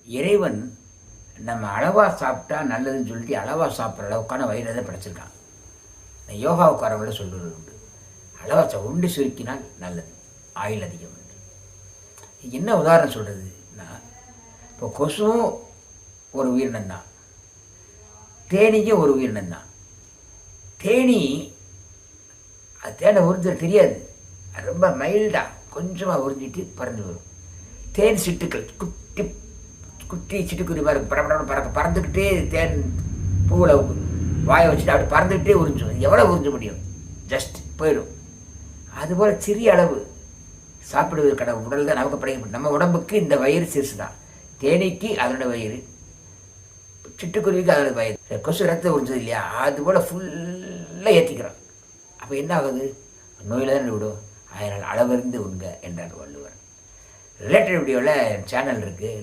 இறைவன் நம்ம அளவாக சாப்பிட்டா நல்லதுன்னு சொல்லிட்டு அளவாக சாப்பிட்ற அளவுக்கான வயிறு தான் படைச்சிருக்கான். யோகாவுக்காரங்கள சொல்கிறது உண்டு. அளவாக உண்டு சுருக்கினால் நல்லது, ஆயுள் அதிகம் என்று. என்ன உதாரணம் சொல்கிறதுன்னா, இப்போ கொசுவும் ஒரு உயிரினம்தான், தேனீக்கும் ஒரு உயிரினம்தான். தேனி அது தேனை உறிஞ்ச தெரியாது, அது ரொம்ப மைல்டாக கொஞ்சமாக உறிஞ்சிட்டு பறந்து வரும். தேன் சிட்டுக்கள் குட்டி குட்டி சிட்டுக்குருவி மாதிரி பறந்துக்கிட்டே தேன் பூவில் வாயை வச்சுட்டு அப்படி பறந்துக்கிட்டே உறிஞ்சும். எவ்வளோ உறிஞ்ச முடியும்? ஜஸ்ட் போயிடும். அதுபோல் சிறிய அளவு சாப்பிடுவதற்கான உடல் தான் நமக்கு படைக்கப்படும். நம்ம உடம்புக்கு இந்த வயிறு சிறுசு தான். தேனீக்கு அதனோட வயிறு, சிட்டுக்குருவிக்கு அதோட வயிறு. கொசு ரத்தம் உறிஞ்சது இல்லையா, அதுபோல் ஃபுல்லாக ஏற்றிக்கிறோம். அப்போ என்ன ஆகுது? நோயில் தான் விடும். அதனால் அளவிருந்து உண்க என்றார் வள்ளுவர். ரிலேட்டட் வீடியோவில் சேனல் இருக்குது.